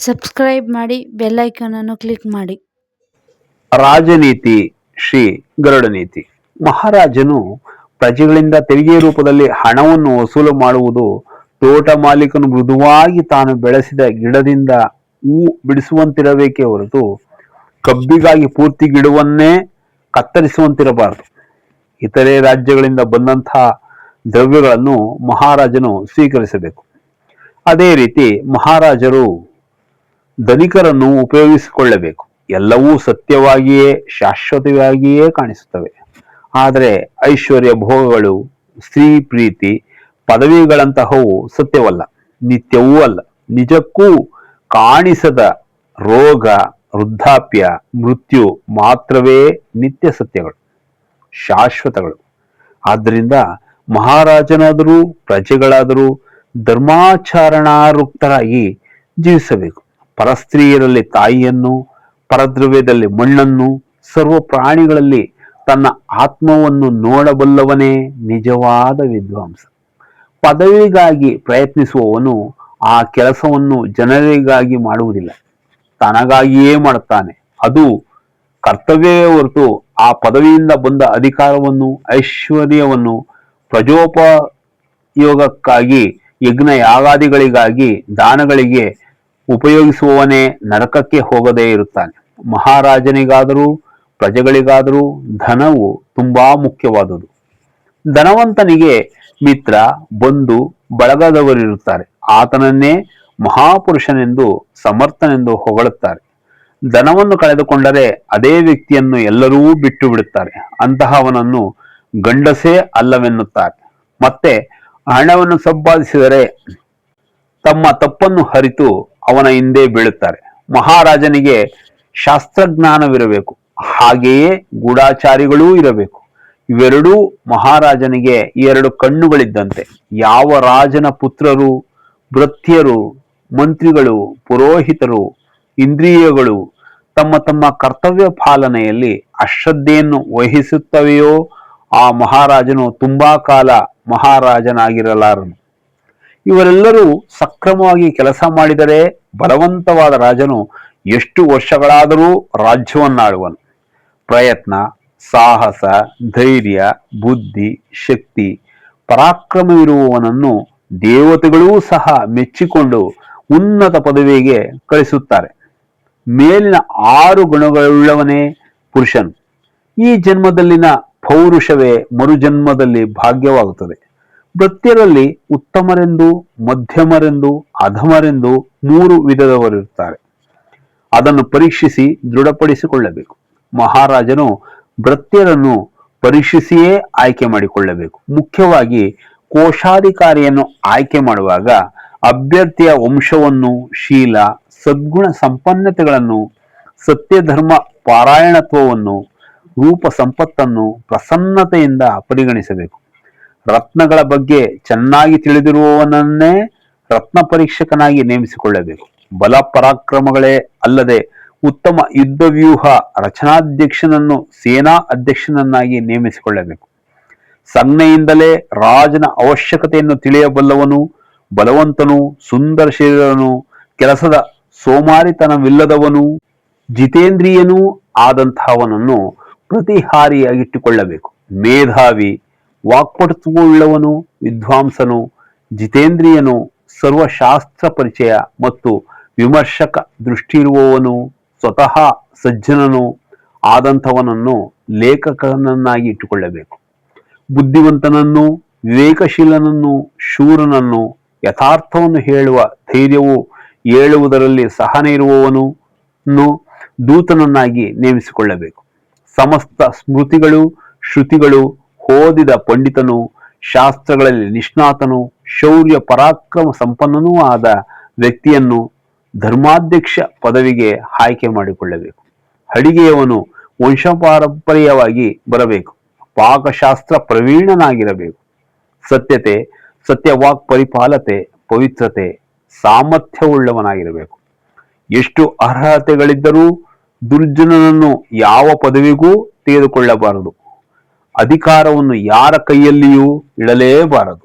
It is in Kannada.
ಸಬ್ಸ್ಕ್ರೈಬ್ ಮಾಡಿ ಬೆಲ್ ಐಕಾನ್ ಅನ್ನು ಕ್ಲಿಕ್ ಮಾಡಿ. ರಾಜನೀತಿ ಶ್ರೀ ಗರುಡ ನೀತಿ. ಮಹಾರಾಜನು ಪ್ರಜೆಗಳಿಂದ ತೆರಿಗೆ ರೂಪದಲ್ಲಿ ಹಣವನ್ನು ವಸೂಲು ಮಾಡುವುದು ತೋಟ ಮಾಲೀಕನು ಮೃದುವಾಗಿ ತಾನು ಬೆಳೆಸಿದ ಗಿಡದಿಂದ ಹೂ ಬಿಡಿಸುವಂತಿರಬೇಕೇ ಹೊರತು ಕಬ್ಬಿಗಾಗಿ ಪೂರ್ತಿ ಗಿಡವನ್ನೇ ಕತ್ತರಿಸುವಂತಿರಬಾರದು. ಇತರೆ ರಾಜ್ಯಗಳಿಂದ ಬಂದಂತಹ ದ್ರವ್ಯಗಳನ್ನು ಮಹಾರಾಜನು ಸ್ವೀಕರಿಸಬೇಕು. ಅದೇ ರೀತಿ ಮಹಾರಾಜರು ಧನಿಕರನ್ನು ಉಪಯೋಗಿಸಿಕೊಳ್ಳಬೇಕು. ಎಲ್ಲವೂ ಸತ್ಯವಾಗಿಯೇ ಶಾಶ್ವತವಾಗಿಯೇ ಕಾಣಿಸುತ್ತವೆ. ಆದರೆ ಐಶ್ವರ್ಯ ಭೋಗಗಳು, ಸ್ತ್ರೀ ಪ್ರೀತಿ, ಪದವಿಗಳಂತಹವು ಸತ್ಯವಲ್ಲ, ನಿತ್ಯವೂ ಅಲ್ಲ. ನಿಜಕ್ಕೂ ಕಾಣಿಸದ ರೋಗ, ವೃದ್ಧಾಪ್ಯ, ಮೃತ್ಯು ಮಾತ್ರವೇ ನಿತ್ಯ ಸತ್ಯಗಳು, ಶಾಶ್ವತಗಳು. ಆದ್ದರಿಂದ ಮಹಾರಾಜನಾದರೂ ಪ್ರಜೆಗಳಾದರೂ ಧರ್ಮಾಚರಣಾರೂಕ್ತರಾಗಿ ಜೀವಿಸಬೇಕು. ಪರಸ್ತ್ರೀಯರಲ್ಲಿ ತಾಯಿಯನ್ನು, ಪರದ್ರವ್ಯದಲ್ಲಿ ಮಣ್ಣನ್ನು, ಸರ್ವ ಪ್ರಾಣಿಗಳಲ್ಲಿ ತನ್ನ ಆತ್ಮವನ್ನು ನೋಡಬಲ್ಲವನೇ ನಿಜವಾದ ವಿದ್ವಾಂಸ. ಪದವಿಗಾಗಿ ಪ್ರಯತ್ನಿಸುವವನು ಆ ಕೆಲಸವನ್ನು ಜನರಿಗಾಗಿ ಮಾಡುವುದಿಲ್ಲ, ತನಗಾಗಿಯೇ ಮಾಡುತ್ತಾನೆ. ಅದು ಕರ್ತವ್ಯವೇ ಹೊರತು ಆ ಪದವಿಯಿಂದ ಬಂದ ಅಧಿಕಾರವನ್ನು, ಐಶ್ವರ್ಯವನ್ನು ಪ್ರಜೋಪಯೋಗಕ್ಕಾಗಿ, ಯಜ್ಞ ಯಾಗಾದಿಗಳಿಗಾಗಿ, ದಾನಗಳಿಗೆ ಉಪಯೋಗಿಸುವವನೇ ನರಕಕ್ಕೆ ಹೋಗದೇ ಇರುತ್ತಾನೆ. ಮಹಾರಾಜನಿಗಾದರೂ ಪ್ರಜೆಗಳಿಗಾದರೂ ಧನವು ತುಂಬಾ ಮುಖ್ಯವಾದುದು. ಧನವಂತನಿಗೆ ಮಿತ್ರ, ಬಂಧು ಬಳಗದವರಿರುತ್ತಾರೆ. ಆತನನ್ನೇ ಮಹಾಪುರುಷನೆಂದು, ಸಮರ್ಥನೆಂದು ಹೊಗಳುತ್ತಾರೆ. ಧನವನ್ನು ಕಳೆದುಕೊಂಡರೆ ಅದೇ ವ್ಯಕ್ತಿಯನ್ನು ಎಲ್ಲರೂ ಬಿಟ್ಟು ಬಿಡುತ್ತಾರೆ. ಅಂತಹವನನ್ನು ಗಂಡಸೇ ಅಲ್ಲವೆನ್ನುತ್ತಾರೆ. ಮತ್ತೆ ಹಣವನ್ನು ಸಂಪಾದಿಸಿದರೆ ತಮ್ಮ ತಪ್ಪನ್ನು ಅರಿತು ಅವನ ಹಿಂದೆ ಬೀಳುತ್ತಾರೆ. ಮಹಾರಾಜನಿಗೆ ಶಾಸ್ತ್ರಜ್ಞಾನವಿರಬೇಕು, ಹಾಗೆಯೇ ಗೂಢಾಚಾರಿಗಳೂ ಇರಬೇಕು. ಇವೆರಡೂ ಮಹಾರಾಜನಿಗೆ ಎರಡು ಕಣ್ಣುಗಳಿದ್ದಂತೆ. ಯಾವ ರಾಜನ ಪುತ್ರರು, ಭೃತ್ಯರು, ಮಂತ್ರಿಗಳು, ಪುರೋಹಿತರು, ಇಂದ್ರಿಯಗಳು ತಮ್ಮ ತಮ್ಮ ಕರ್ತವ್ಯ ಪಾಲನೆಯಲ್ಲಿ ಅಶ್ರದ್ಧೆಯನ್ನು ವಹಿಸುತ್ತವೆಯೋ ಆ ಮಹಾರಾಜನು ತುಂಬಾ ಕಾಲ ಮಹಾರಾಜನಾಗಿರಲಾರನು. ಇವರೆಲ್ಲರೂ ಸಕ್ರಮವಾಗಿ ಕೆಲಸ ಮಾಡಿದರೆ ಬಲವಂತವಾದ ರಾಜನು ಎಷ್ಟು ವರ್ಷಗಳಾದರೂ ರಾಜ್ಯವನ್ನಾಳುವನು. ಪ್ರಯತ್ನ, ಸಾಹಸ, ಧೈರ್ಯ, ಬುದ್ಧಿ, ಶಕ್ತಿ, ಪರಾಕ್ರಮವಿರುವವನನ್ನು ದೇವತೆಗಳೂ ಸಹ ಮೆಚ್ಚಿಕೊಂಡು ಉನ್ನತ ಪದವಿಗೆ ಕಳಿಸುತ್ತಾರೆ. ಮೇಲಿನ 6 ಗುಣಗಳುಳ್ಳವನೇ ಪುರುಷನು. ಈ ಜನ್ಮದಲ್ಲಿನ ಪೌರುಷವೇ ಮರುಜನ್ಮದಲ್ಲಿ ಭಾಗ್ಯವಾಗುತ್ತದೆ. ಭೃತ್ಯರಲ್ಲಿ ಉತ್ತಮರೆಂದು, ಮಧ್ಯಮರೆಂದು, ಅಧಮರೆಂದು 3 ವಿಧದವರಿರುತ್ತಾರೆ. ಅದನ್ನು ಪರೀಕ್ಷಿಸಿ ದೃಢಪಡಿಸಿಕೊಳ್ಳಬೇಕು. ಮಹಾರಾಜನು ಭೃತ್ಯರನ್ನು ಪರೀಕ್ಷಿಸಿಯೇ ಆಯ್ಕೆ ಮಾಡಿಕೊಳ್ಳಬೇಕು. ಮುಖ್ಯವಾಗಿ ಕೋಶಾಧಿಕಾರಿಯನ್ನು ಆಯ್ಕೆ ಮಾಡುವಾಗ ಅಭ್ಯರ್ಥಿಯ ವಂಶವನ್ನು, ಶೀಲ, ಸದ್ಗುಣ ಸಂಪನ್ನತೆಗಳನ್ನು, ಸತ್ಯಧರ್ಮ ಪಾರಾಯಣತ್ವವನ್ನು, ರೂಪ ಸಂಪತ್ತನ್ನು ಪ್ರಸನ್ನತೆಯಿಂದ ಪರಿಗಣಿಸಬೇಕು. ರತ್ನಗಳ ಬಗ್ಗೆ ಚೆನ್ನಾಗಿ ತಿಳಿದಿರುವವನನ್ನೇ ರತ್ನ ಪರೀಕ್ಷಕನಾಗಿ ನೇಮಿಸಿಕೊಳ್ಳಬೇಕು. ಬಲ ಪರಾಕ್ರಮಗಳೇ ಅಲ್ಲದೆ ಉತ್ತಮ ಯುದ್ಧ ವ್ಯೂಹ ರಚನಾಧ್ಯಕ್ಷನನ್ನು ಸೇನಾ ಅಧ್ಯಕ್ಷನನ್ನಾಗಿ ನೇಮಿಸಿಕೊಳ್ಳಬೇಕು. ಸಂಜ್ಞೆಯಿಂದಲೇ ರಾಜನ ಅವಶ್ಯಕತೆಯನ್ನು ತಿಳಿಯಬಲ್ಲವನು, ಬಲವಂತನು, ಸುಂದರ ಶರೀರನು, ಕೆಲಸದ ಸೋಮಾರಿತನವಿಲ್ಲದವನು, ಜಿತೇಂದ್ರಿಯನೂ ಆದಂತಹವನನ್ನು ಪ್ರತಿಹಾರಿಯಾಗಿಟ್ಟುಕೊಳ್ಳಬೇಕು. ಮೇಧಾವಿ, ವಾಕ್ಪಟುತ್ವವುಳ್ಳವನು, ವಿದ್ವಾಂಸನು, ಜಿತೇಂದ್ರಿಯನು, ಸರ್ವಶಾಸ್ತ್ರ ಪರಿಚಯ ಮತ್ತು ವಿಮರ್ಶಕ ದೃಷ್ಟಿ ಇರುವವನು, ಸ್ವತಃ ಸಜ್ಜನನು ಆದಂಥವನನ್ನು ಲೇಖಕನನ್ನಾಗಿ ಇಟ್ಟುಕೊಳ್ಳಬೇಕು. ಬುದ್ಧಿವಂತನನ್ನು, ವಿವೇಕಶೀಲನನ್ನು, ಶೂರನನ್ನು, ಯಥಾರ್ಥವನ್ನು ಹೇಳುವ ಧೈರ್ಯವು ಹೇಳುವುದರಲ್ಲಿ ಸಹನೆ ಇರುವವನನ್ನು ದೂತನನ್ನಾಗಿ ನೇಮಿಸಿಕೊಳ್ಳಬೇಕು. ಸಮಸ್ತ ಸ್ಮೃತಿಗಳು, ಶ್ರುತಿಗಳು ಓದಿದ ಪಂಡಿತನು, ಶಾಸ್ತ್ರಗಳಲ್ಲಿ ನಿಷ್ಣಾತನು, ಶೌರ್ಯ ಪರಾಕ್ರಮ ಸಂಪನ್ನನೂ ಆದ ವ್ಯಕ್ತಿಯನ್ನು ಧರ್ಮಾಧ್ಯಕ್ಷ ಪದವಿಗೆ ಆಯ್ಕೆ ಮಾಡಿಕೊಳ್ಳಬೇಕು. ಅಡಿಗೆಯವನು ವಂಶಪಾರಂಪರ್ಯವಾಗಿ ಬರಬೇಕು. ಪಾಕಶಾಸ್ತ್ರ ಪ್ರವೀಣನಾಗಿರಬೇಕು. ಸತ್ಯತೆ, ಸತ್ಯವಾಕ್ ಪರಿಪಾಲತೆ, ಪವಿತ್ರತೆ, ಸಾಮರ್ಥ್ಯವುಳ್ಳವನಾಗಿರಬೇಕು. ಎಷ್ಟು ಅರ್ಹತೆಗಳಿದ್ದರೂ ದುರ್ಜನನನ್ನು ಯಾವ ಪದವಿಗೂ ತೆಗೆದುಕೊಳ್ಳಬಾರದು. ಅಧಿಕಾರವನ್ನು ಯಾರ ಕೈಯಲ್ಲಿಯೂ ಇಡಲೇಬಾರದು.